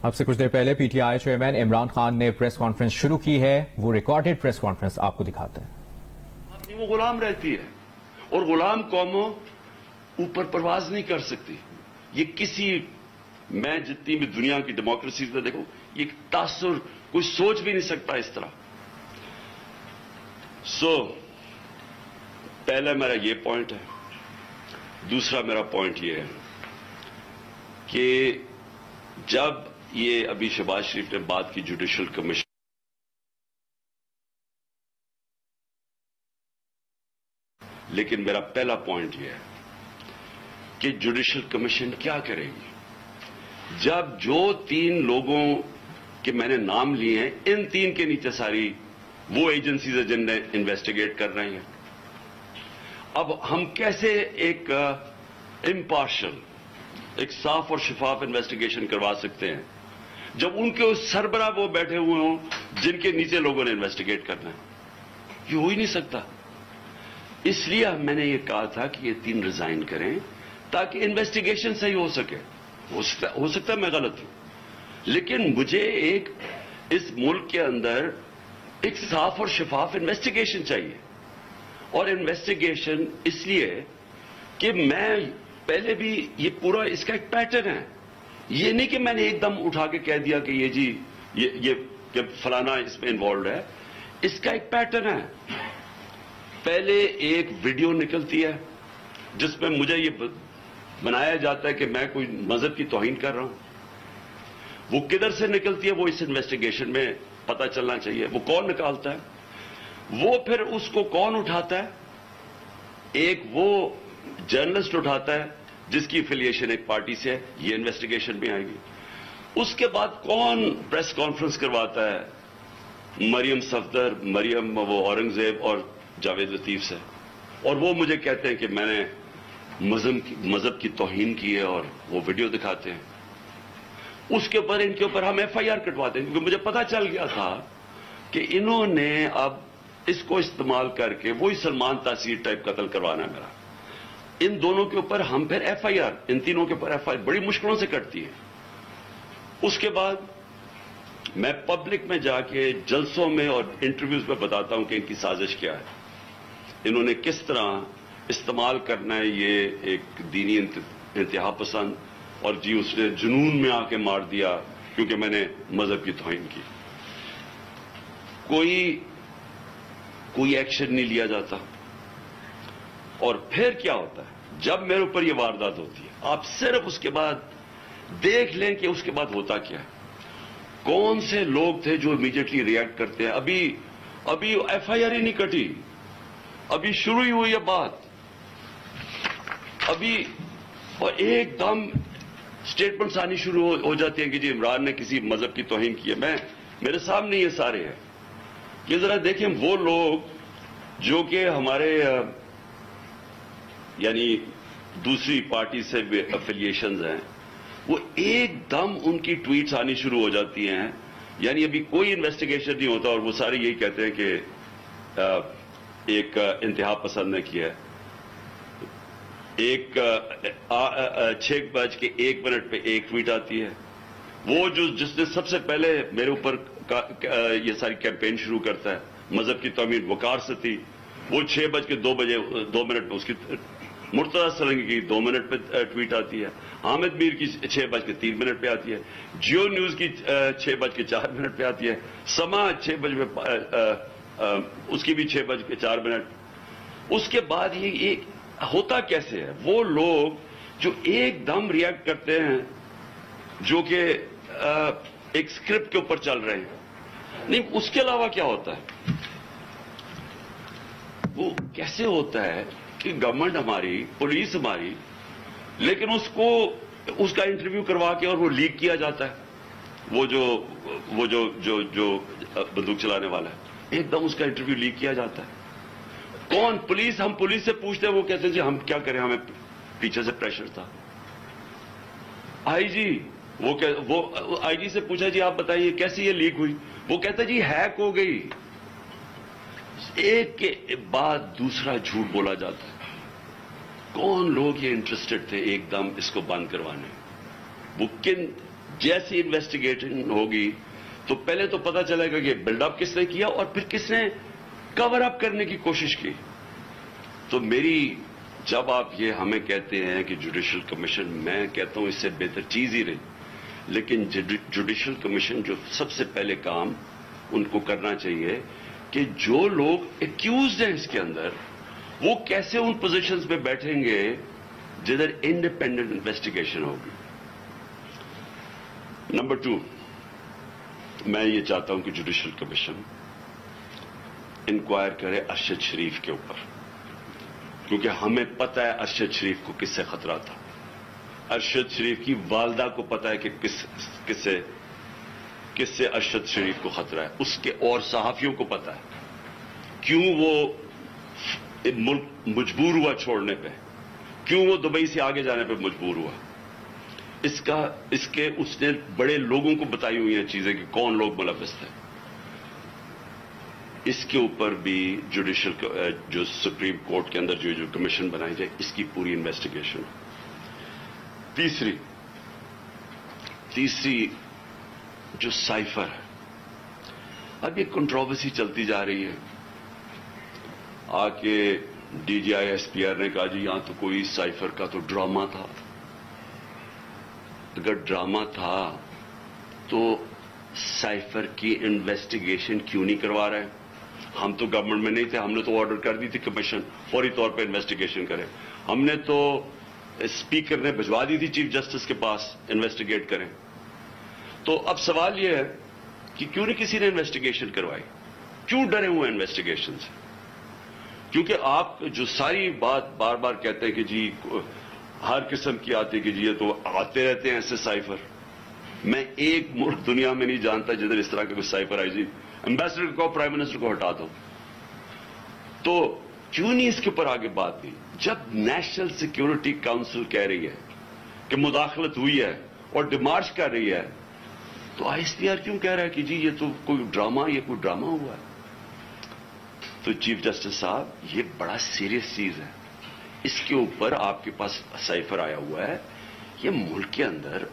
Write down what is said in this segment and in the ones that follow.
اب سے کچھ دیر پہلے P T I chairman Imran Khan نے پریس کانفرنس شروع کی ہے. وہ ریکارڈڈ پریس کانفرنس آپ کو دکھاتے ہیں. وہ غلام رہتی ہے اور غلام قوموں اوپر پرواز نہیں کر سکتی. یہ کسی میں جتنی بھی دنیا کی ڈیموکریسیز میں دیکھو یہ تاثر کوئی سوچ بھی نہیں سکتا اس طرح. پہلا میرا یہ پوائنٹ ہے. دوسرا میرا پوائنٹ یہ ہے کہ جب یہ ابھی شہباز شریف نے بات کی جوڈیشل کمیشن، لیکن میرا پہلا پوائنٹ یہ ہے کہ جوڈیشل کمیشن کیا کرے گی جب جو 3 لوگوں کے میں نے نام لیے ہیں ان 3 کے نیچے ساری وہ ایجنسیز ہیں جن نے انویسٹیگیٹ کر رہے ہیں. اب ہم کیسے ایک امپارشل، ایک صاف اور شفاف انویسٹیگیشن کروا سکتے ہیں جب ان کے سربراہ وہ بیٹھے ہوئے ہوں جن کے نیچے لوگوں نے انویسٹیگیٹ کرنا ہے؟ یہ ہو ہی نہیں سکتا. اس لیے میں نے یہ کہا تھا کہ یہ 3 ریزائن کریں تاکہ انویسٹیگیشن صحیح ہو سکے. ہو سکتا ہے میں غلط ہوں، لیکن مجھے ایک اس ملک کے اندر ایک صاف اور شفاف انویسٹیگیشن چاہیے. اور انویسٹیگیشن اس لیے کہ میں پہلے بھی یہ پورا اس کا ایک پیٹرن ہے. یہ نہیں کہ میں نے ایک دم اٹھا کے کہہ دیا کہ یہ جی یہ فلانا اس میں انوالوڈ ہے. اس کا ایک پیٹرن ہے. پہلے ایک ویڈیو نکلتی ہے جس میں مجھے یہ بنایا جاتا ہے کہ میں کوئی مذہب کی توہین کر رہا ہوں. وہ کدھر سے نکلتی ہے وہ اس انویسٹیگیشن میں پتہ چلنا چاہیے. وہ کون نکالتا ہے؟ وہ پھر اس کو کون اٹھاتا ہے؟ ایک وہ جرنلسٹ اٹھاتا ہے جس کی افیلیشن ایک پارٹی سے ہے. یہ انویسٹیگیشن میں آئے گی. اس کے بعد کون پریس کانفرنس کرواتا ہے؟ مریم صفدر، مریم وہ اورنگزیب اور جاوید لطیف سے. اور وہ مجھے کہتے ہیں کہ میں نے مذہب کی توہین کی ہے اور وہ ویڈیو دکھاتے ہیں. اس کے اوپر ان کے اوپر ہم ایف آئی آر کٹواتے ہیں کیونکہ مجھے پتا چل گیا تھا کہ انہوں نے اب اس کو استعمال کر کے وہی سلمان تاثیر ٹائپ قتل کروانا ہے میرا. ان دونوں کے اوپر ہم پھر ایف آئی آر، ان تینوں کے اوپر ایف آئی آر بڑی مشکلوں سے کٹتی ہے. اس کے بعد میں پبلک میں جا کے جلسوں میں اور انٹرویوز میں بتاتا ہوں کہ ان کی سازش کیا ہے. انہوں نے کس طرح استعمال کرنا ہے یہ ایک دینی انتہا پسند، اور جی اس نے جنون میں آ کے مار دیا کیونکہ میں نے مذہب کی توہین کی. کوئی ایکشن نہیں لیا جاتا. اور پھر کیا ہوتا ہے جب میرے اوپر یہ واردات ہوتی ہے؟ آپ صرف اس کے بعد دیکھ لیں کہ اس کے بعد ہوتا کیا ہے. کون سے لوگ تھے جو امیڈیٹلی ریئیکٹ کرتے ہیں؟ ابھی ایف آئی آر ہی نہیں کٹی، ابھی شروع ہی ہوئی ہے بات ابھی، اور ایک دم اسٹیٹمنٹس آنی شروع ہو جاتی ہیں کہ جی عمران نے کسی مذہب کی توہین کی ہے. میرے سامنے یہ سارے ہیں. یہ ذرا دیکھیں وہ لوگ جو کہ ہمارے یعنی دوسری پارٹی سے افیلیشنز ہیں، وہ ایک دم ان کی ٹویٹس آنی شروع ہو جاتی ہیں. یعنی ابھی کوئی انویسٹیگیشن نہیں ہوتا اور وہ سارے یہی کہتے ہیں کہ ایک انتہا پسند نے کیا ہے. ایک 6:01 پہ ایک ٹویٹ آتی ہے. وہ جس نے سب سے پہلے میرے اوپر یہ ساری کیمپین شروع کرتا ہے مذہب کی توہین، وقار سے تھی. وہ 6:02 پہ اس کی مرتضی سرنگی کی 2 منٹ پہ ٹویٹ آتی ہے. حامد میر کی 6:03 پہ آتی ہے. جیو نیوز کی 6:04 پہ آتی ہے. سما 6 بجے اس کی بھی 6:04. اس کے بعد یہ ہوتا کیسے ہے؟ وہ لوگ جو ایک دم ریئیکٹ کرتے ہیں جو کہ ایک اسکرپٹ کے اوپر چل رہے ہیں. نہیں، اس کے علاوہ کیا ہوتا ہے؟ وہ کیسے ہوتا ہے کہ گورنمنٹ ہماری، پولیس ہماری، لیکن اس کا انٹرویو کروا کے اور وہ لیک کیا جاتا ہے. وہ جو بندوق چلانے والا ہے، ایک دم اس کا انٹرویو لیک کیا جاتا ہے. کون؟ پولیس. ہم پولیس سے پوچھتے ہیں، وہ کہتے ہیں جی ہم کیا کریں، ہمیں پیچھے سے پریشر تھا. آئی جی وہ آئی جی سے پوچھا جی آپ بتائیے کیسی یہ لیک ہوئی؟ وہ کہتا جی ہیک ہو گئی. ایک کے بعد دوسرا جھوٹ بولا جاتا ہے. کون لوگ یہ انٹرسٹڈ تھے ایک دم اس کو بند کروانے؟ وہ کن جیسی انویسٹیگیشن ہوگی تو پہلے تو پتا چلے گا کہ بلڈ اپ کس نے کیا اور پھر کس نے کور اپ کرنے کی کوشش کی. تو جب آپ یہ ہمیں کہتے ہیں کہ جوڈیشل کمیشن، میں کہتا ہوں اس سے بہتر چیز ہی نہیں. لیکن جوڈیشل کمیشن جو سب سے پہلے کام ان کو کرنا چاہیے کہ جو لوگ ایکیوزڈ ہیں اس کے اندر، وہ کیسے ان پوزیشنز پہ بیٹھیں گے جدھر انڈیپینڈنٹ انویسٹیگیشن ہوگی. نمبر 2، میں یہ چاہتا ہوں کہ جوڈیشل کمیشن انکوائر کرے ارشد شریف کے اوپر، کیونکہ ہمیں پتہ ہے ارشد شریف کو کس سے خطرہ تھا. ارشد شریف کی والدہ کو پتہ ہے کہ کس سے ارشد شریف کو خطرہ ہے، اس کے اور صحافیوں کو پتہ ہے کیوں وہ ملک مجبور ہوا چھوڑنے پہ، کیوں وہ دبئی سے آگے جانے پہ مجبور ہوا. اس نے بڑے لوگوں کو بتائی ہوئی ہیں چیزیں کہ کون لوگ ملوث تھے. اس کے اوپر بھی جو سپریم کورٹ کے اندر جو کمیشن بنائی جائے، اس کی پوری انویسٹیگیشن. تیسری جو سائفر ہے، اب یہ کنٹروورسی چلتی جا رہی ہے. آ کے D G I S P R نے کہا جی یہاں تو کوئی سائفر کا تو ڈرامہ تھا. اگر ڈرامہ تھا تو سائفر کی انویسٹیگیشن کیوں نہیں کروا رہے؟ ہم تو گورنمنٹ میں نہیں تھے، ہم نے تو آرڈر کر دی تھی کمیشن فوری طور پہ انویسٹیگیشن کرے. ہم نے تو اسپیکر نے بھجوا دی تھی چیف جسٹس کے پاس انویسٹیگیٹ کریں. تو اب سوال یہ ہے کہ کیوں نہیں کسی نے انویسٹیگیشن کروائی؟ کیوں ڈرے ہوئے انویسٹیگیشن سے؟ کیونکہ آپ جو ساری بات بار بار کہتے ہیں کہ جی ہر قسم کی آتی کہ جی یہ تو آتے رہتے ہیں ایسے سائفر. میں ایک ملک دنیا میں نہیں جانتا جدھر اس طرح کا کوئی سائفر آئی. جی ایمبیسڈر کو پرائم منسٹر کو ہٹا دو. تو کیوں نہیں اس کے اوپر آگے بات کی؟ جب نیشنل سیکیورٹی کاؤنسل کہہ رہی ہے کہ مداخلت ہوئی ہے اور ڈیمارش کر رہی ہے، تو آئی ایس پی آر کیوں کہہ رہا ہے کہ جی یہ تو کوئی ڈرامہ ہوا ہے؟ تو چیف جسٹس صاحب یہ بڑا سیریس چیز ہے. اس کے اوپر آپ کے پاس سائفر آیا ہوا ہے. یہ ملک کے اندر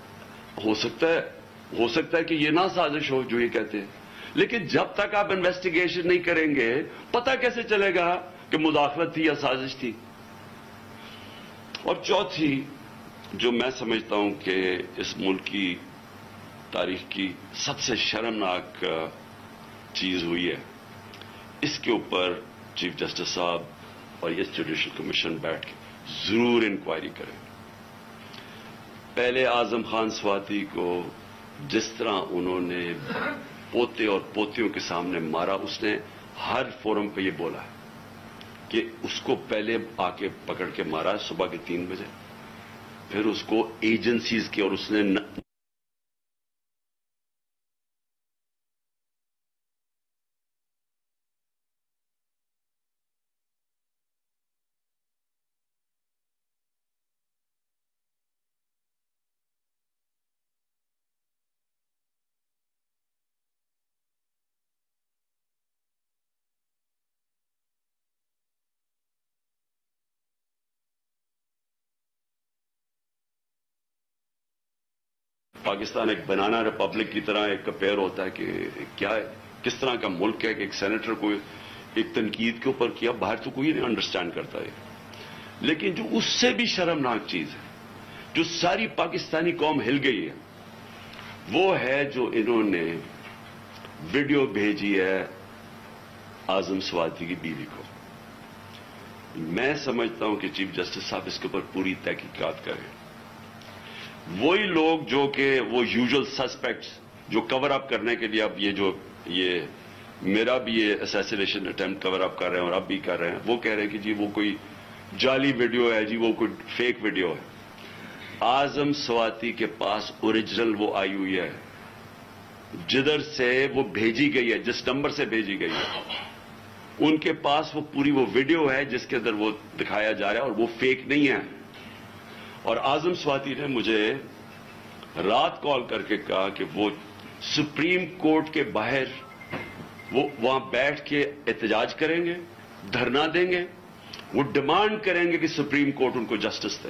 ہو سکتا ہے کہ یہ نہ سازش ہو جو یہ کہتے ہیں، لیکن جب تک آپ انویسٹیگیشن نہیں کریں گے پتہ کیسے چلے گا کہ مداخلت تھی یا سازش تھی؟ اور چوتھی جو میں سمجھتا ہوں کہ اس ملک کی تاریخ کی سب سے شرمناک چیز ہوئی ہے، اس کے اوپر چیف جسٹس صاحب اور یہ جوڈیشل کمیشن بیٹھ کے ضرور انکوائری کریں. پہلے اعظم خان سواتی کو جس طرح انہوں نے پوتے اور پوتیوں کے سامنے مارا، اس نے ہر فورم پہ یہ بولا ہے کہ اس کو پہلے آ کے پکڑ کے مارا صبح کے 3 بجے، پھر اس کو ایجنسیز کی، اور اس نے پاکستان ایک بنانا ریپبلک کی طرح ایک کمپیئر ہوتا ہے کہ کیا ہے، کس طرح کا ملک ہے کہ ایک سینیٹر کو ایک تنقید کے اوپر کیا، باہر تو کوئی نہیں انڈرسٹینڈ کرتا ہے. لیکن جو اس سے بھی شرمناک چیز ہے، جو ساری پاکستانی قوم ہل گئی ہے، وہ ہے جو انہوں نے ویڈیو بھیجی ہے اعظم سواتی کی بیوی کو. میں سمجھتا ہوں کہ چیف جسٹس صاحب اس کے اوپر پوری تحقیقات کریں. وہی لوگ جو کہ وہ یوزول سسپیکٹس جو کور اپ کرنے کے لیے اب یہ میرا بھی یہ اسیسینیشن اٹیمپٹ کور اپ کر رہے ہیں اور اب بھی کر رہے ہیں، وہ کہہ رہے ہیں کہ جی وہ کوئی جعلی ویڈیو ہے، جی وہ کوئی فیک ویڈیو ہے. اعظم سواتی کے پاس اوریجنل وہ آئی ہوئی ہے، جدھر سے وہ بھیجی گئی ہے، جس نمبر سے بھیجی گئی ہے، ان کے پاس وہ پوری وہ ویڈیو ہے جس کے اندر وہ دکھایا جا رہا ہے، اور وہ فیک نہیں ہے. اور اعظم سواتی نے مجھے رات کال کر کے کہا کہ وہ سپریم کورٹ کے باہر وہ وہاں بیٹھ کے احتجاج کریں گے، دھرنا دیں گے، وہ ڈیمانڈ کریں گے کہ سپریم کورٹ ان کو جسٹس دے.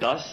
10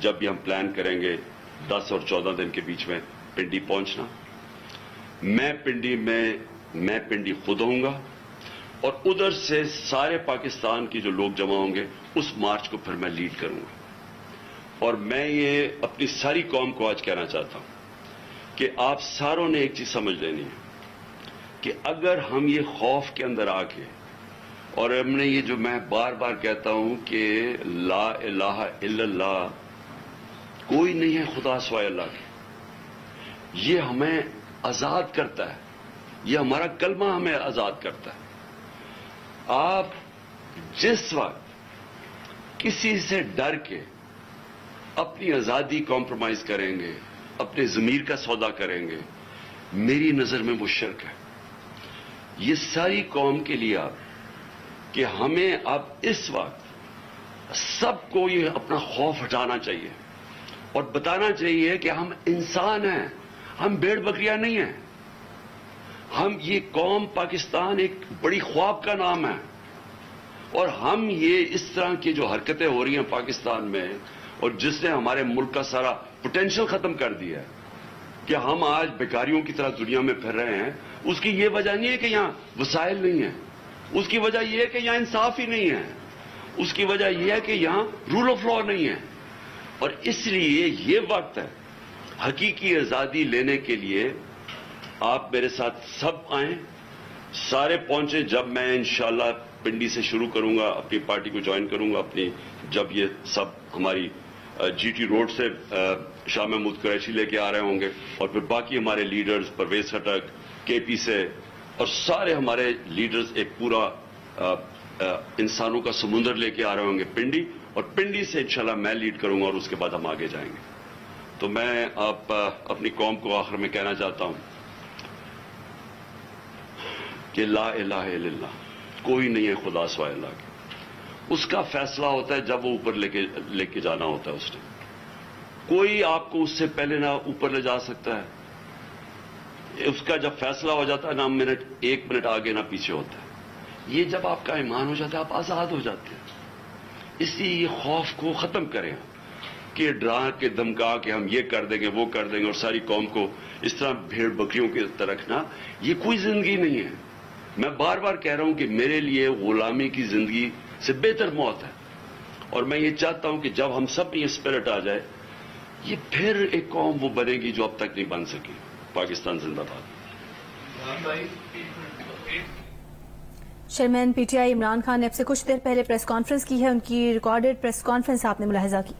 جب بھی ہم پلان کریں گے 10 اور 14 دن کے بیچ میں پنڈی پہنچنا. میں پنڈی خود ہوں گا اور ادھر سے سارے پاکستان کی جو لوگ جمع ہوں گے اس مارچ کو پھر میں لیڈ کروں گا. اور میں یہ اپنی ساری قوم کو آج کہنا چاہتا ہوں کہ آپ ساروں نے ایک چیز سمجھ لینی ہے کہ اگر ہم یہ خوف کے اندر آ کے اور ہم نے یہ جو میں بار بار کہتا ہوں کہ لا الہ الا اللہ کوئی نہیں ہے خدا سوائے اللہ کے، یہ ہمیں آزاد کرتا ہے، یہ ہمارا کلمہ ہمیں آزاد کرتا ہے. آپ جس وقت کسی سے ڈر کے اپنی آزادی کمپرومائز کریں گے، اپنے ضمیر کا سودا کریں گے، میری نظر میں وہ شرک ہے. یہ ساری قوم کے لیے آپ کہ ہمیں اب اس وقت سب کو یہ اپنا خوف ہٹانا چاہیے اور بتانا چاہیے کہ ہم انسان ہیں، ہم بھیڑ بکریاں نہیں ہیں. ہم یہ قوم پاکستان ایک بڑی خواب کا نام ہے اور ہم یہ اس طرح کی جو حرکتیں ہو رہی ہیں پاکستان میں اور جس نے ہمارے ملک کا سارا پوٹینشیل ختم کر دیا ہے کہ ہم آج بیکاریوں کی طرح دنیا میں پھر رہے ہیں، اس کی یہ وجہ نہیں ہے کہ یہاں وسائل نہیں ہیں، اس کی وجہ یہ ہے کہ یہاں انصاف ہی نہیں ہے، اس کی وجہ یہ ہے کہ یہاں رول آف لا نہیں ہے. اور اس لیے یہ وقت ہے حقیقی آزادی لینے کے لیے. آپ میرے ساتھ سب آئیں، سارے پہنچے. جب میں انشاءاللہ پنڈی سے شروع کروں گا، اپنی پارٹی کو جوائن کروں گا اپنی، جب یہ سب ہماری جی ٹی روڈ سے شاہ محمود قریشی لے کے آ رہے ہوں گے اور پھر باقی ہمارے لیڈرز پرویز خٹک کے پی سے اور سارے ہمارے لیڈرز ایک پورا انسانوں کا سمندر لے کے آ رہے ہوں گے پنڈی، اور پنڈی سے انشاءاللہ میں لیڈ کروں گا اور اس کے بعد ہم آگے جائیں گے. تو میں اپنی قوم کو آخر میں کہنا چاہتا ہوں کہ لا الہ الا اللہ کوئی نہیں ہے خدا سوائے اللہ کے. اس کا فیصلہ ہوتا ہے جب وہ اوپر لے کے جانا ہوتا ہے. اس نے کوئی آپ کو اس سے پہلے نہ اوپر لے جا سکتا ہے. اس کا جب فیصلہ ہو جاتا ہے نہ ایک منٹ آگے نہ پیچھے ہوتا ہے. یہ جب آپ کا ایمان ہو جاتا ہے آپ آزاد ہو جاتے ہیں. اس لیے یہ خوف کو ختم کریں کہ ڈرا کے دھمکا کے ہم یہ کر دیں گے وہ کر دیں گے اور ساری قوم کو اس طرح بھیڑ بکریوں کی طرح رکھنا، یہ کوئی زندگی نہیں ہے. میں بار بار کہہ رہا ہوں کہ میرے لیے غلامی کی زندگی سے بہتر موت ہے. اور میں یہ چاہتا ہوں کہ جب ہم سب یہ اسپرٹ آ جائے، یہ پھر ایک قوم وہ بنے گی جو اب تک نہیں بن سکی. پاکستان زندہ باد. Chairman P T I Imran Khan نے اب سے کچھ دیر پہلے پریس کانفرنس کی ہے. ان کی ریکارڈڈ پریس کانفرنس آپ نے ملاحظہ کی.